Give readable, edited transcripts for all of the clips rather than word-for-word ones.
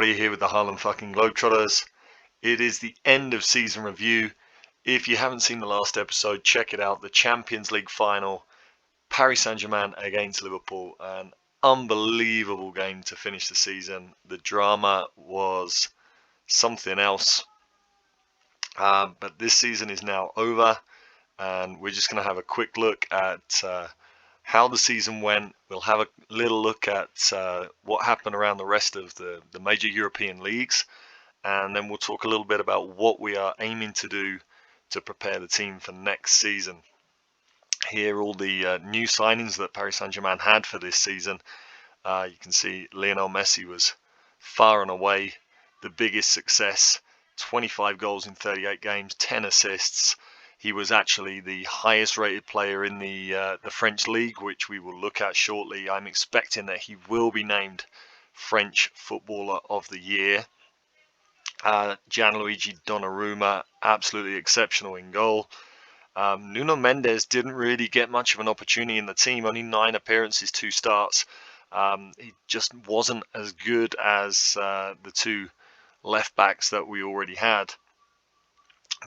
everybody, here with the HARLEM FKN GLOBETROTTERS. It is the end of season review. If you haven't seen the last episode, check it out. The Champions League final, Paris Saint-Germain against Liverpool. An unbelievable game to finish the season. The drama was something else. But this season is now over, and we're just going to have a quick look at how the season went. We'll have a little look at what happened around the rest of the major European leagues, and then we'll talk a little bit about what we are aiming to do to prepare the team for next season. Here are all the new signings that Paris Saint-Germain had for this season. You can see Lionel Messi was far and away the biggest success. 25 goals in 38 games, 10 assists. He was actually the highest rated player in the French league, which we will look at shortly. I'm expecting that he will be named French Footballer of the Year. Gianluigi Donnarumma, absolutely exceptional in goal. Nuno Mendes didn't really get much of an opportunity in the team, only 9 appearances, 2 starts. He just wasn't as good as the 2 left backs that we already had.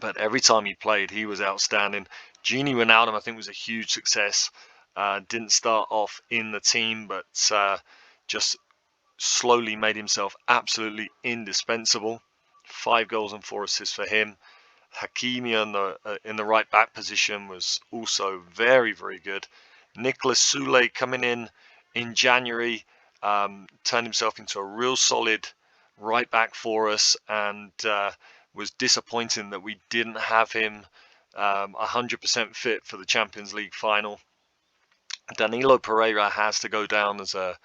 But every time he played, he was outstanding. Gini Wijnaldum, I think, was a huge success. Didn't start off in the team, but just slowly made himself absolutely indispensable. 5 goals and 4 assists for him. Hakimi in the right back position was also very, very good. Nicolas Soulé coming in January, turned himself into a real solid right back for us, and was disappointing that we didn't have him 100% fit for the Champions League final. Danilo Pereira has to go down as a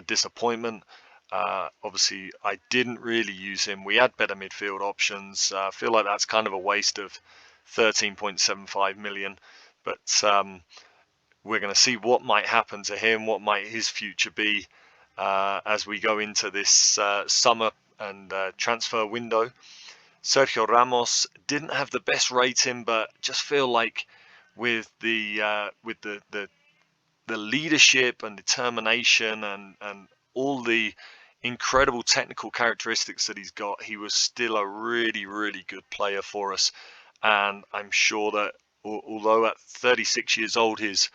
disappointment. Obviously, I didn't really use him. We had better midfield options. I feel like that's kind of a waste of 13.75 million. But we're going to see what might happen to him, what might his future be as we go into this summer and transfer window. Sergio Ramos didn't have the best rating, but just feel like with the leadership and determination and all the incredible technical characteristics that he's got, he was still a really, really good player for us. And I'm sure that although at 36 years old, his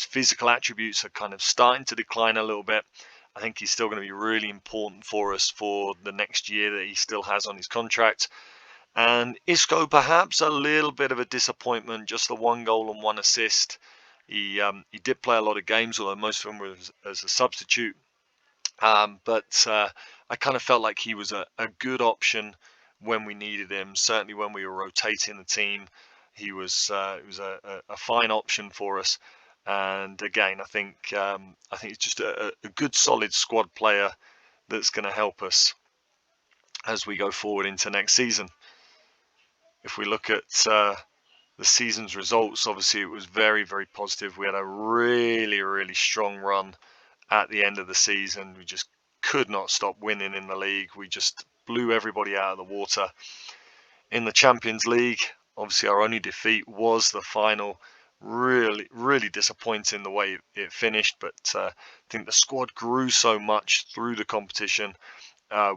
physical attributes are kind of starting to decline a little bit, I think he's still going to be really important for us for the next year that he still has on his contract. And Isco, perhaps a little bit of a disappointment, just the 1 goal and 1 assist. He did play a lot of games, although most of them were as a substitute. But I kind of felt like he was a good option when we needed him. Certainly when we were rotating the team, he was a fine option for us. And again, I think it's just a good, solid squad player that's going to help us as we go forward into next season. If we look at the season's results, obviously it was very, very positive. We had a really, really strong run at the end of the season. We just could not stop winning in the league. We just blew everybody out of the water. In the Champions League, obviously our only defeat was the final. Really, really disappointing the way it finished, but I think the squad grew so much through the competition.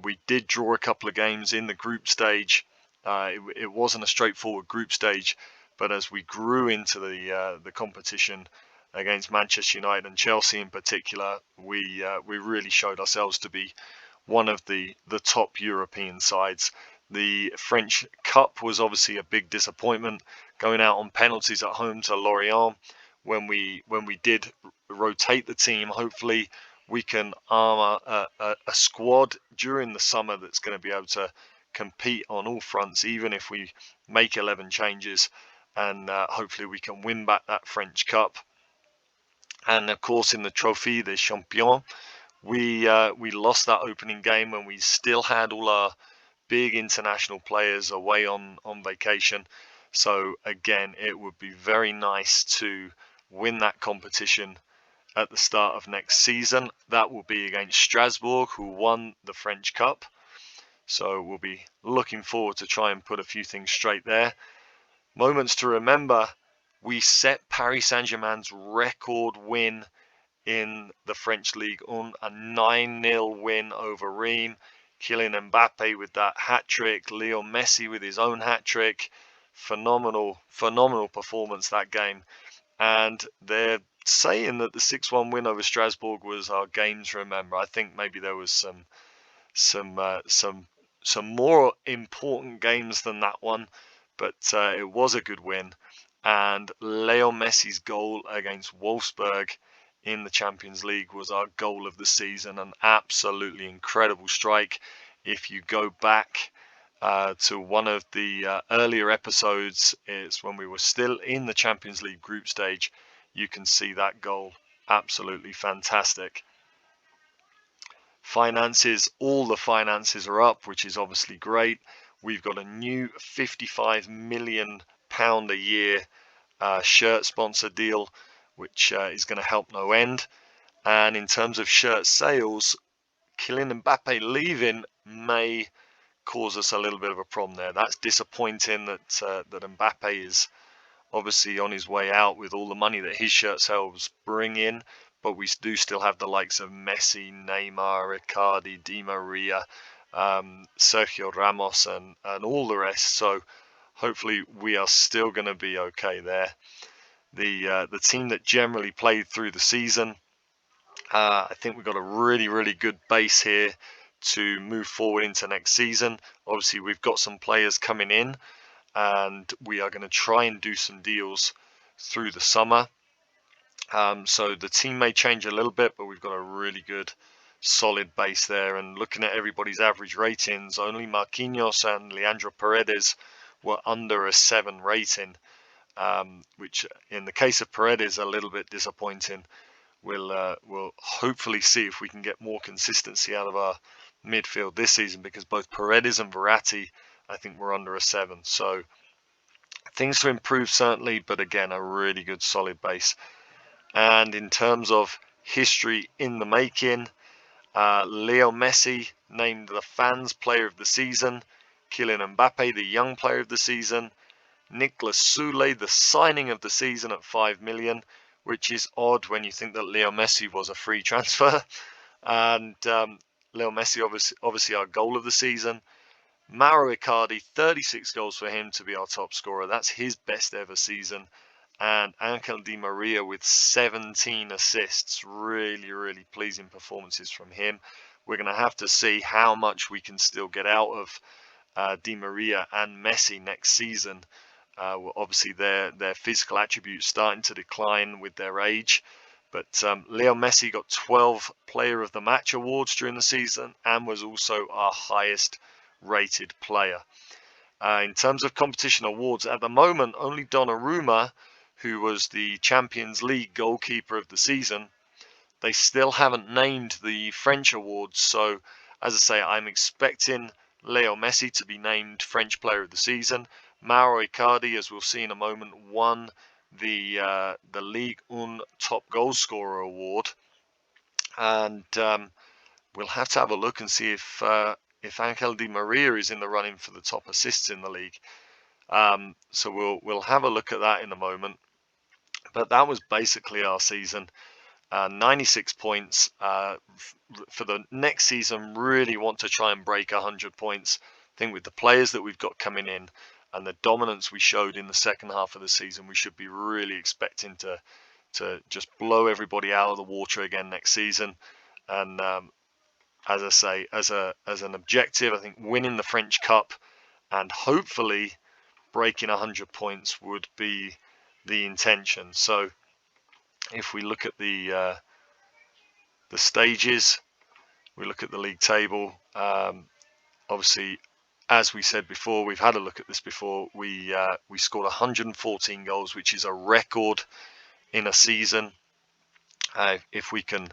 We did draw a couple of games in the group stage. It wasn't a straightforward group stage, but as we grew into the competition against Manchester United and Chelsea in particular, we really showed ourselves to be one of the top European sides. The French Cup was obviously a big disappointment, going out on penalties at home to Lorient. When we did rotate the team, hopefully we can arm a squad during the summer that's going to be able to compete on all fronts, even if we make 11 changes, and hopefully we can win back that French Cup. And of course, in the Trophée des Champions, we lost that opening game when we still had all our big international players away on vacation. So again, it would be very nice to win that competition at the start of next season. That will be against Strasbourg, who won the French Cup. So we'll be looking forward to try and put a few things straight there. Moments to remember, we set Paris Saint-Germain's record win in the French League on a 9-0 win over Reims. Kylian Mbappe with that hat-trick, Leo Messi with his own hat-trick. Phenomenal performance that game. And they're saying that the 6-1 win over Strasbourg was our game to remember. I think maybe there was some more important games than that one, but it was a good win. And Leo Messi's goal against Wolfsburg in the Champions League was our goal of the season. An absolutely incredible strike. If you go back to one of the earlier episodes, it's when we were still in the Champions League group stage, you can see that goal. Absolutely fantastic. Finances, all the finances are up, which is obviously great. We've got a new £55 million a year shirt sponsor deal, which is going to help no end. And in terms of shirt sales, Kylian Mbappe leaving may cause us a little bit of a problem there. That's disappointing that that Mbappe is obviously on his way out with all the money that his shirt sales bring in, but we do still have the likes of Messi, Neymar, Icardi, Di Maria, Sergio Ramos, and all the rest. So hopefully we are still going to be okay there. The team that generally played through the season, I think we've got a really good base here to move forward into next season. Obviously we've got some players coming in, and we are going to try and do some deals through the summer. So the team may change a little bit, but we've got a really good solid base there. And looking at everybody's average ratings, only Marquinhos and Leandro Paredes were under a 7 rating, which in the case of Paredes, a little bit disappointing. We'll hopefully see if we can get more consistency out of our midfield this season, because both Paredes and Verratti, I think, we're under a 7. So things to improve certainly, but again, a really good solid base. And in terms of history in the making, Leo Messi named the fans player of the season, Kylian Mbappe the young player of the season, Nicolas Soulé the signing of the season at 5 million, which is odd when you think that Leo Messi was a free transfer. And Leo Messi obviously our goal of the season. Mauro Icardi, 36 goals for him to be our top scorer. That's his best ever season. And Angel Di Maria with 17 assists. Really pleasing performances from him. We're going to have to see how much we can still get out of Di Maria and Messi next season. Well, obviously their physical attributes starting to decline with their age. But Leo Messi got 12 Player of the Match awards during the season and was also our highest rated player. In terms of competition awards, at the moment, only Donnarumma, who was the Champions League goalkeeper of the season, they still haven't named the French awards. So, as I say, I'm expecting Leo Messi to be named French Player of the Season. Mauro Icardi, as we'll see in a moment, won the Ligue 1 Top Goal Scorer award, and we'll have to have a look and see if Angel Di Maria is in the running for the top assists in the league. So we'll have a look at that in a moment. But that was basically our season. 96 points. For the next season, really want to try and break 100 points. I think with the players that we've got coming in and the dominance we showed in the second half of the season, we should be really expecting to just blow everybody out of the water again next season. And as I say, as an objective, I think winning the French Cup and hopefully breaking 100 points would be the intention. So if we look at the stages, we look at the league table, obviously, as we said before, we've had a look at this before, we scored 114 goals, which is a record in a season. If we can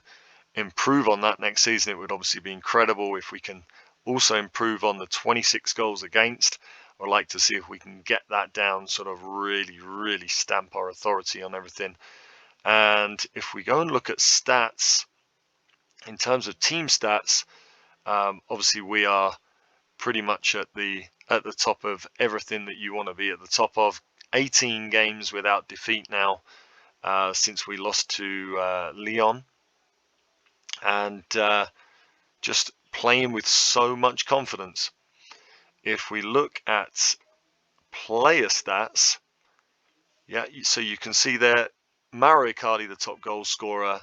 improve on that next season, it would obviously be incredible. If we can also improve on the 26 goals against, I'd like to see if we can get that down, sort of really stamp our authority on everything. And if we go and look at stats, in terms of team stats, obviously we are pretty much at the top of everything that you want to be at the top of. 18 games without defeat now since we lost to Lyon, and just playing with so much confidence. If we look at player stats, yeah, so you can see there, Mauro Icardi, the top goal scorer,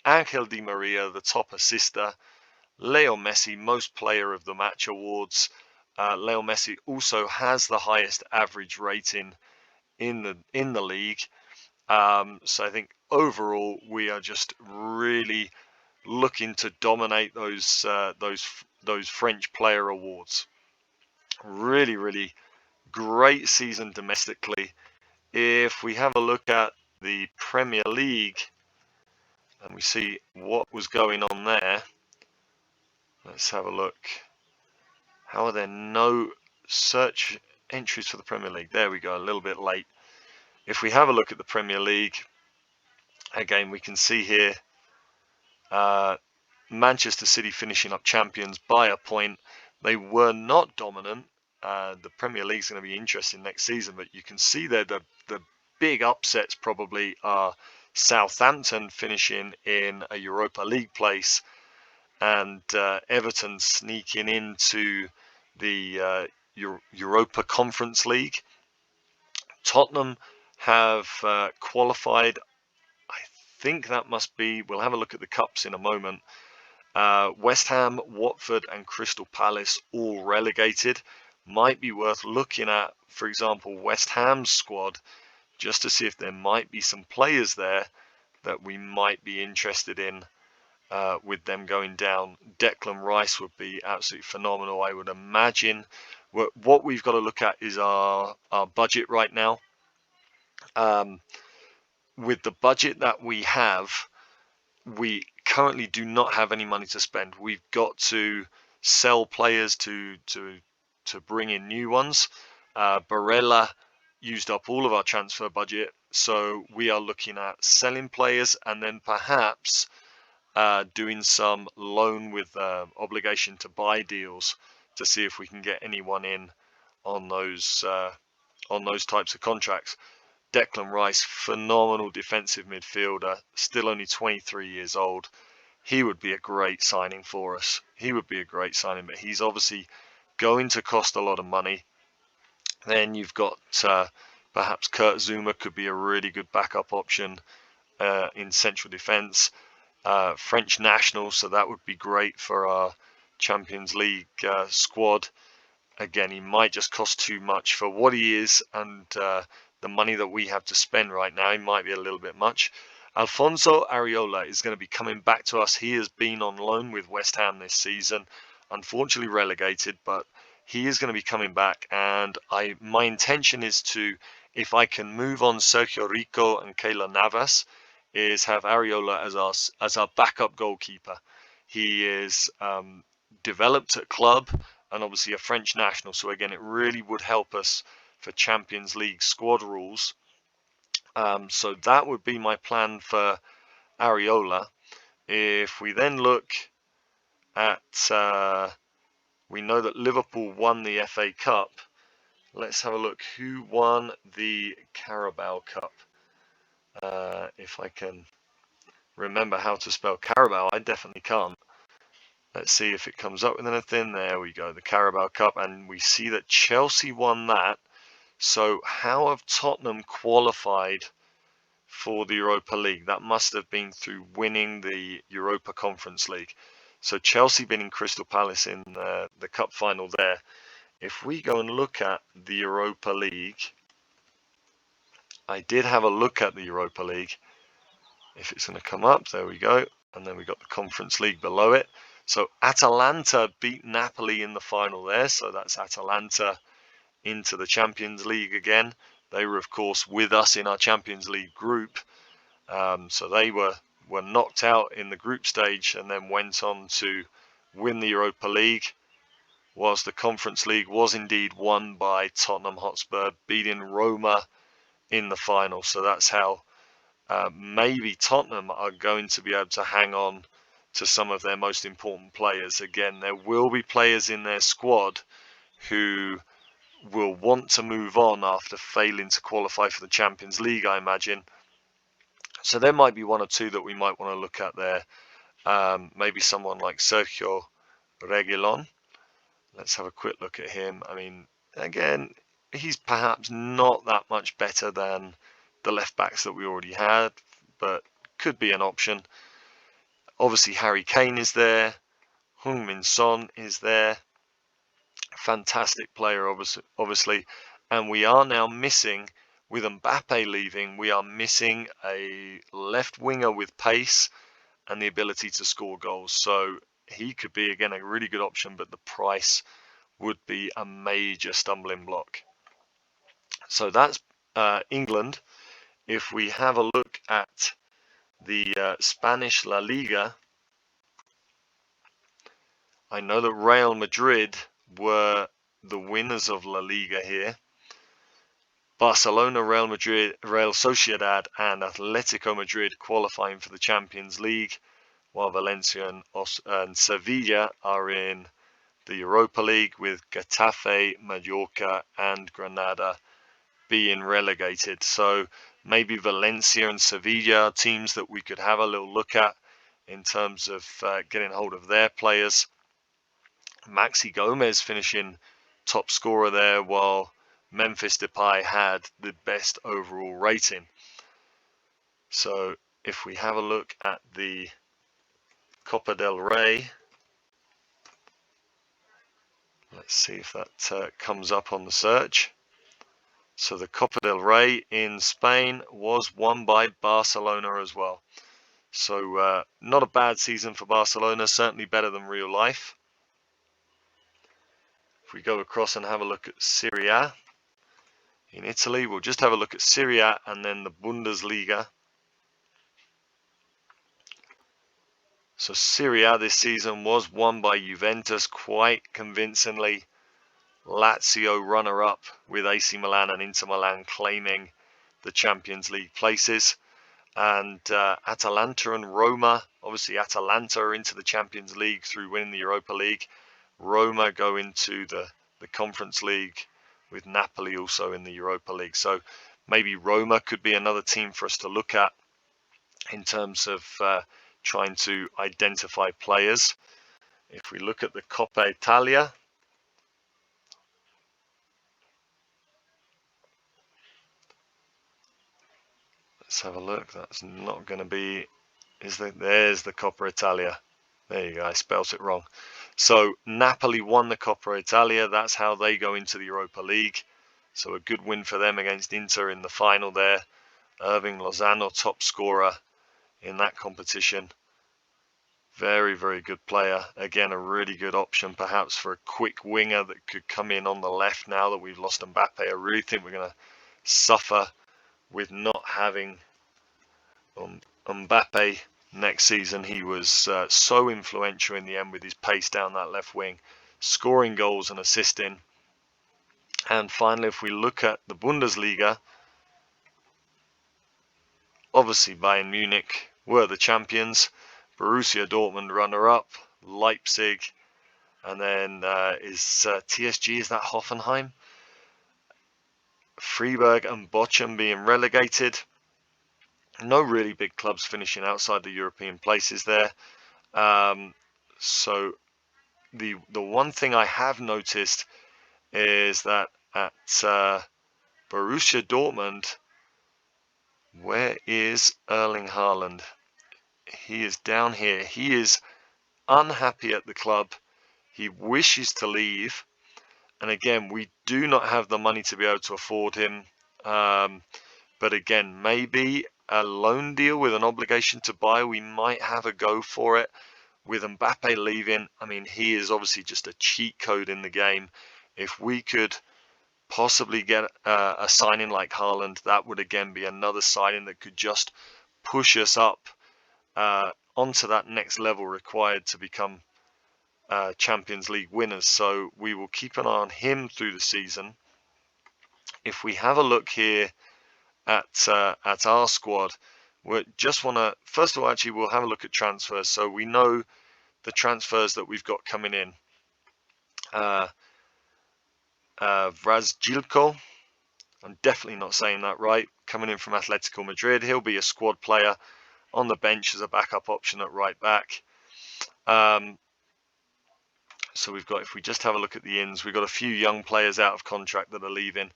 Angel Di Maria, the top assister, Leo Messi, most player of the match awards. Leo Messi also has the highest average rating in the league. So I think overall we are just really looking to dominate those French player awards. Really, really great season domestically. If we have a look at the Premier League and we see what was going on there, let's have a look. How are there no search entries for the Premier League? There we go, a little bit late. If we have a look at the Premier League, again, we can see here Manchester City finishing up champions by a point. They were not dominant. The Premier League is going to be interesting next season, but you can see there the big upsets probably are Southampton finishing in a Europa League place, and Everton sneaking into the Europa Conference League. Tottenham have qualified. I think that must be, we'll have a look at the cups in a moment. West Ham, Watford and Crystal Palace all relegated. Might be worth looking at, for example, West Ham's squad, just to see if there might be some players there that we might be interested in with them going down. Declan Rice would be absolutely phenomenal, I would imagine. What we've got to look at is our budget right now. With the budget that we have, we currently do not have any money to spend. We've got to sell players to bring in new ones. Barella used up all of our transfer budget, so we are looking at selling players and then perhaps doing some loan with obligation to buy deals to see if we can get anyone in on those types of contracts. Declan Rice, phenomenal defensive midfielder, still only 23 years old. He would be a great signing for us. He would be a great signing, but he's obviously going to cost a lot of money. Then you've got perhaps Kurt Zuma could be a really good backup option in central defence. French national, so that would be great for our Champions League squad. Again, he might just cost too much for what he is, and the money that we have to spend right now, he might be a little bit much. Alfonso Areola is going to be coming back to us. He has been on loan with West Ham this season, unfortunately relegated, but he is going to be coming back, and my intention is to, if I can move on Sergio Rico and Keylor Navas, is have Areola as our backup goalkeeper. He is developed at club and obviously a French national, so again, it really would help us for Champions League squad rules. So that would be my plan for Areola. If we then look at, we know that Liverpool won the FA Cup. Let's have a look who won the Carabao Cup. If I can remember how to spell Carabao, I definitely can't. Let's see if it comes up with anything. There we go, the Carabao Cup, and we see that Chelsea won that. So how have Tottenham qualified for the Europa League? That must have been through winning the Europa Conference League. So Chelsea beating Crystal Palace in the cup final there. If we go and look at the Europa League, I did have a look at the Europa League. If it's going to come up, there we go. And then we got the Conference League below it. So Atalanta beat Napoli in the final there. So that's Atalanta into the Champions League again. They were, of course, with us in our Champions League group. So they were knocked out in the group stage and then went on to win the Europa League, whilst the Conference League was indeed won by Tottenham Hotspur, beating Roma in the final. So that's how maybe Tottenham are going to be able to hang on to some of their most important players. Again, there will be players in their squad who will want to move on after failing to qualify for the Champions League, I imagine. So there might be one or two that we might want to look at there. Maybe someone like Sergio Reguilon. Let's have a quick look at him. I mean, again, he's perhaps not that much better than the left backs that we already had, but could be an option. Obviously, Harry Kane is there. Heung-min Son is there. Fantastic player, obviously. And we are now missing, with Mbappe leaving, we are missing a left winger with pace and the ability to score goals. So he could be, again, a really good option, but the price would be a major stumbling block. So that's England. If we have a look at the Spanish La Liga, I know that Real Madrid were the winners of La Liga here. Barcelona, Real Madrid, Real Sociedad and Atletico Madrid qualifying for the Champions League, while Valencia and Sevilla are in the Europa League, with Getafe, Mallorca and Granada being relegated. So maybe Valencia and Sevilla are teams that we could have a little look at in terms of getting hold of their players. Maxi Gomez finishing top scorer there, while Memphis Depay had the best overall rating. So if we have a look at the Copa del Rey, let's see if that comes up on the search. So the Copa del Rey in Spain was won by Barcelona as well. So not a bad season for Barcelona, certainly better than real life. If we go across and have a look at Serie A in Italy, we'll just have a look at Serie A and then the Bundesliga. So Serie A this season was won by Juventus quite convincingly. Lazio runner-up, with AC Milan and Inter Milan claiming the Champions League places. And Atalanta and Roma, obviously Atalanta are into the Champions League through winning the Europa League. Roma go into the Conference League, with Napoli also in the Europa League. So maybe Roma could be another team for us to look at in terms of trying to identify players. If we look at the Coppa Italia, let's have a look. That's not going to be, there's the Coppa Italia. There you go, I spelt it wrong. So Napoli won the Coppa Italia. That's how they go into the Europa League. So a good win for them against Inter in the final there. Irving Lozano, top scorer in that competition. Very, very good player. Again, a really good option perhaps for a quick winger that could come in on the left now that we've lost Mbappe. I really think we're going to suffer with not having Mbappe next season. He was so influential in the end with his pace down that left wing, scoring goals and assisting. And finally, if we look at the Bundesliga, obviously Bayern Munich were the champions, Borussia Dortmund runner-up, Leipzig, and then is TSG, is that Hoffenheim? Freiburg and Bochum being relegated. No really big clubs finishing outside the European places there. So the one thing I have noticed is that at Borussia Dortmund, where is Erling Haaland? He is down here. He is unhappy at the club. He wishes to leave. And again, we do not have the money to be able to afford him. But again, maybe a loan deal with an obligation to buy, we might have a go for it. With Mbappe leaving, I mean, he is obviously just a cheat code in the game. If we could possibly get a signing like Haaland, that would again be another signing that could just push us up onto that next level required to become Champions League winners. So we will keep an eye on him through the season. If we have a look here at our squad, we just want to, first of all, actually we'll have a look at transfers. So we know the transfers that we've got coming in. Vrazjilko, I'm definitely not saying that right, coming in from Atletico Madrid. He'll be a squad player on the bench as a backup option at right back. So we've got, if we just have a look at the ins, we've got a few young players out of contract that are leaving.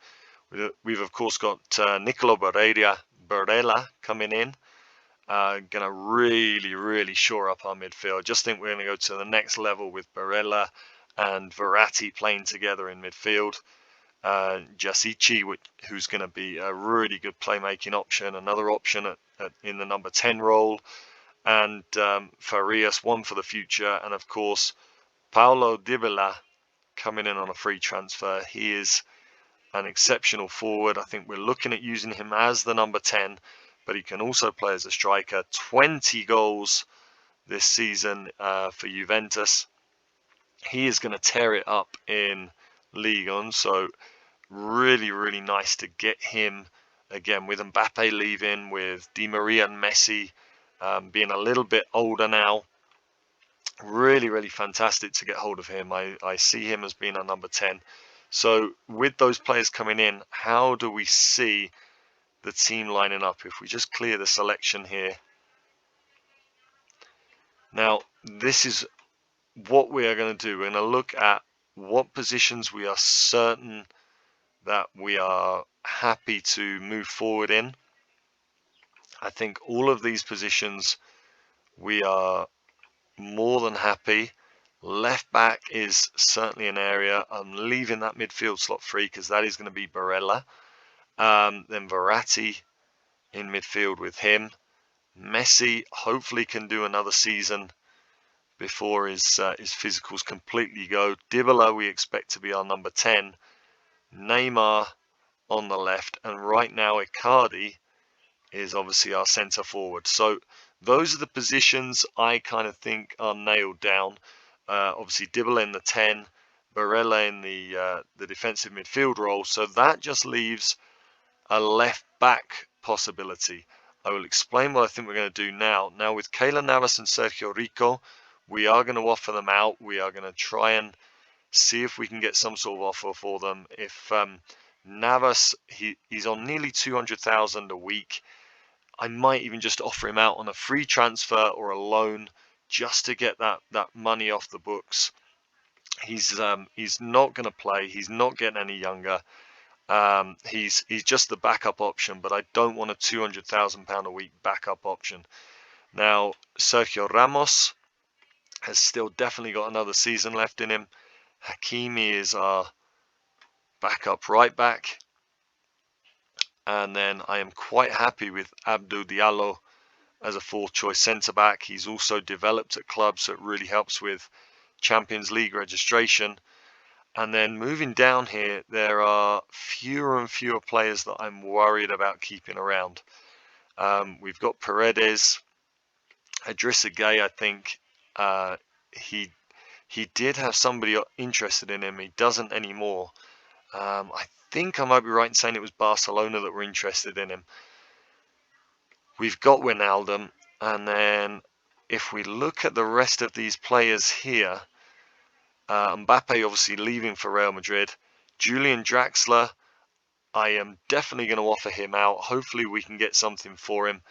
We've of course got Nicolo Barella coming in. Going to really shore up our midfield. Just think we're going to go to the next level with Barella and Verratti playing together in midfield. Jasici, who's going to be a really good playmaking option, another option in the number 10 role, and Farias, one for the future, and of course Paulo Dybala coming in on a free transfer. He is an exceptional forward. I think we're looking at using him as the number 10, but he can also play as a striker. 20 goals this season for Juventus. He is going to tear it up in Ligue 1, so really nice to get him again with Mbappe leaving, with Di Maria and Messi being a little bit older now. Really fantastic to get hold of him. I see him as being a number 10. So with those players coming in, how do we see the team lining up? If we just clear the selection here. Now, this is what we are going to do. We're going to look at what positions we are certain that we are happy to move forward in. I think all of these positions we are more than happy. Left back is certainly an area. I'm leaving that midfield slot free because that is going to be Barella. Then Verratti in midfield with him. Messi hopefully can do another season before his physicals completely go. Dybala we expect to be our number 10. Neymar on the left, and right now Icardi is obviously our centre forward. So those are the positions I kind of think are nailed down. Obviously Dybala in the 10, Barella in the defensive midfield role. So that just leaves a left back possibility. I will explain what I think we're going to do now. Now with Keylor Navas and Sergio Rico, we are going to offer them out. We are going to try and see if we can get some sort of offer for them. If Navas, he's on nearly 200,000 a week, I might even just offer him out on a free transfer or a loan just to get that money off the books. He's not going to play. He's not getting any younger. He's just the backup option, but I don't want a £200,000 a week backup option. Now Sergio Ramos has still definitely got another season left in him. Hakimi is our backup right back. And then I am quite happy with Abdou Diallo as a fourth choice centre back. He's also developed at clubs, so it really helps with Champions League registration. And then moving down here, there are fewer and fewer players that I'm worried about keeping around. We've got Paredes, Idrissa Gueye. I think he did have somebody interested in him. He doesn't anymore. I think I might be right in saying it was Barcelona that were interested in him. We've got Wijnaldum, and then if we look at the rest of these players here, Mbappe obviously leaving for Real Madrid. Julian Draxler, I am definitely going to offer him out. Hopefully we can get something for him.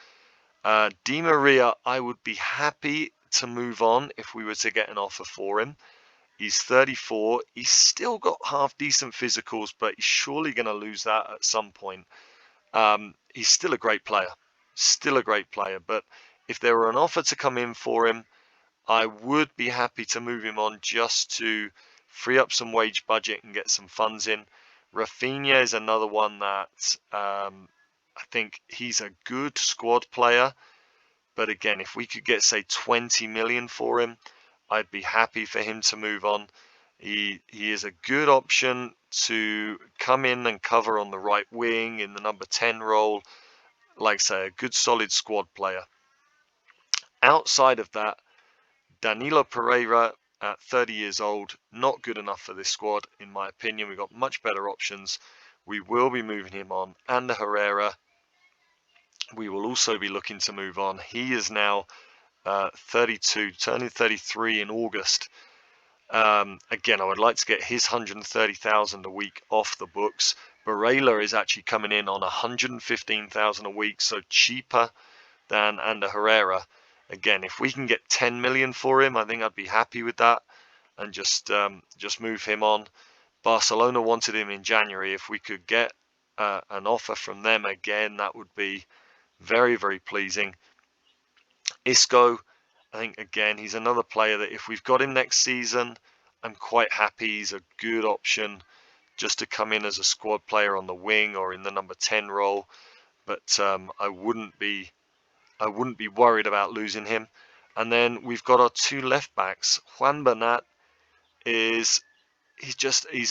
Di Maria, I would be happy to move on if we were to get an offer for him. He's 34. He's still got half decent physicals, but he's surely going to lose that at some point. He's still a great player. But if there were an offer to come in for him, I would be happy to move him on just to free up some wage budget and get some funds in. Rafinha is another one that I think he's a good squad player. But again, if we could get, say, 20 million for him, I'd be happy for him to move on. He is a good option to come in and cover on the right wing in the number 10 role. Like I say, a good solid squad player. Outside of that, Danilo Pereira at 30 years old, not good enough for this squad, in my opinion. We've got much better options. We will be moving him on. And Herrera, we will also be looking to move on. He is now 32, turning 33 in August. Again, I would like to get his 130,000 a week off the books. Barella is actually coming in on 115,000 a week, so cheaper than Ander Herrera. Again, if we can get 10 million for him, I think I'd be happy with that. and just move him on. Barcelona wanted him in January. If we could get an offer from them again, that would be very, very pleasing. Isco, I think, again, he's another player that if we've got him next season, I'm quite happy. He's a good option just to come in as a squad player on the wing or in the number 10 role. But I wouldn't be worried about losing him. And then we've got our two left backs. Juan Bernat he's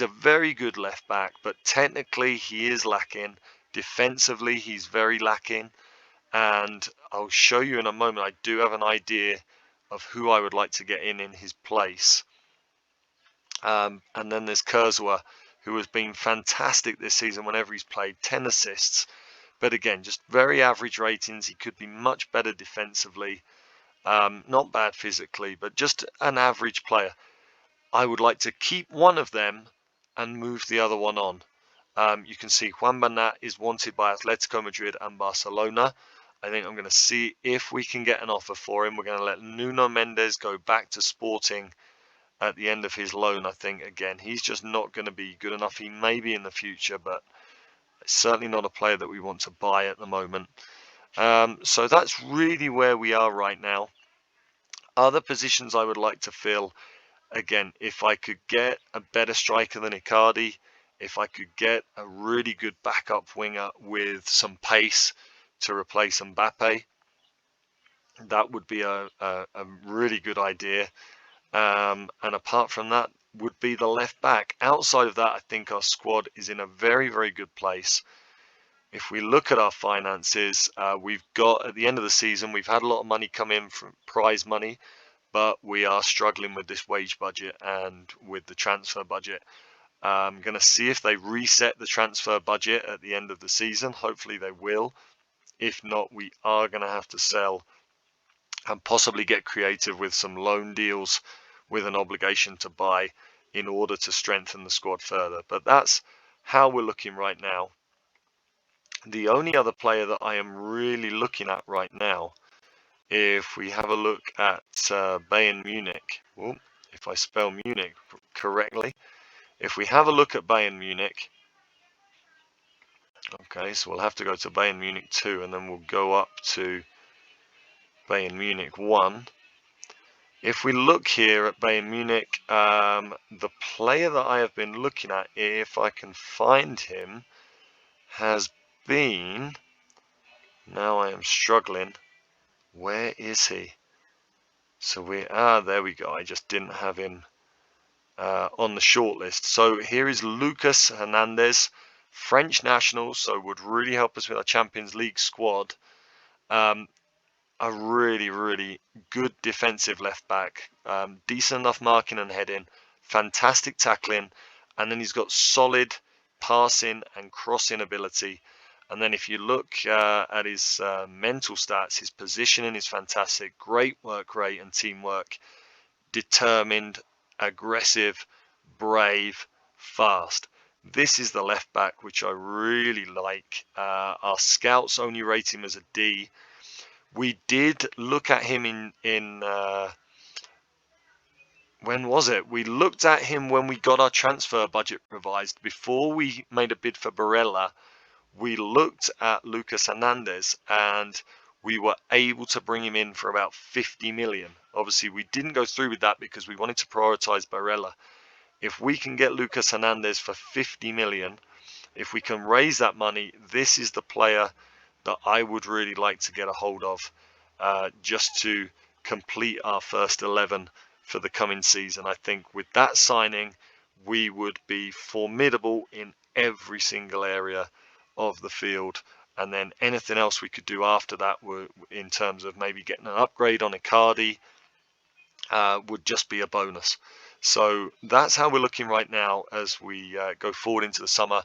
a very good left back, but technically he is lacking. Defensively, he's very lacking. And I'll show you in a moment. I do have an idea of who I would like to get in his place. And then there's Kurzawa, who has been fantastic this season whenever he's played, 10 assists. But again, just very average ratings. He could be much better defensively. Not bad physically, but just an average player. I would like to keep one of them and move the other one on. You can see Juan Bernat is wanted by Atletico Madrid and Barcelona. I think I'm going to see if we can get an offer for him. We're going to let Nuno Mendes go back to Sporting at the end of his loan, I think. Again, he's just not going to be good enough. He may be in the future, but certainly not a player that we want to buy at the moment. So that's really where we are right now. Other positions I would like to fill, again, if I could get a better striker than Icardi, if I could get a really good backup winger with some pace to replace Mbappe, that would be a really good idea. And apart from that would be the left back. Outside of that, I think our squad is in a very, very good place. If we look at our finances, we've got, at the end of the season, we've had a lot of money come in from prize money, but we are struggling with this wage budget and with the transfer budget. I'm going to see if they reset the transfer budget at the end of the season. Hopefully they will. If not, we are going to have to sell and possibly get creative with some loan deals with an obligation to buy in order to strengthen the squad further. But that's how we're looking right now. The only other player that I am really looking at right now, if we have a look at Bayern Munich, if I spell Munich correctly, if we have a look at Bayern Munich, okay, so we'll have to go to Bayern Munich 2 and then we'll go up to Bayern Munich 1. If we look here at Bayern Munich, the player that I have been looking at, if I can find him, has been, now I am struggling, where is he? So there we go, I just didn't have him on the shortlist. So here is Lucas Hernandez, French national, so would really help us with our Champions League squad. A really, really good defensive left back, decent enough marking and heading, fantastic tackling, and then he's got solid passing and crossing ability. And then if you look at his mental stats, his positioning is fantastic, great work rate and teamwork, determined, aggressive, brave, fast. This is the left back which I really like. Our scouts only rate him as a D. We did look at him in when was it? We looked at him when we got our transfer budget revised. Before we made a bid for Barella, we looked at Lucas Hernandez and we were able to bring him in for about 50 million. Obviously, we didn't go through with that because we wanted to prioritize Barella. If we can get Lucas Hernandez for 50 million, if we can raise that money, this is the player that I would really like to get a hold of, just to complete our first 11 for the coming season. I think with that signing, we would be formidable in every single area of the field. And then anything else we could do after that, in terms of maybe getting an upgrade on Icardi, would just be a bonus. So that's how we're looking right now as we go forward into the summer.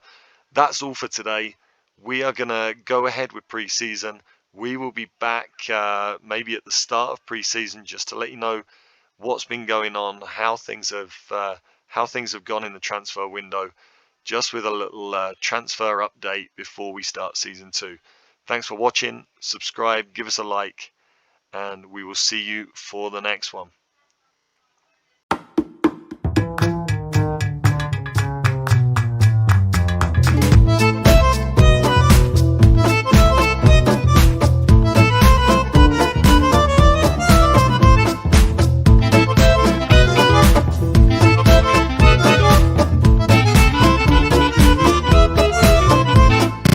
That's all for today. We are going to go ahead with pre-season. We will be back maybe at the start of pre-season just to let you know what's been going on, how things have gone in the transfer window, just with a little transfer update before we start season 2. Thanks for watching. Subscribe, give us a like, and we will see you for the next one.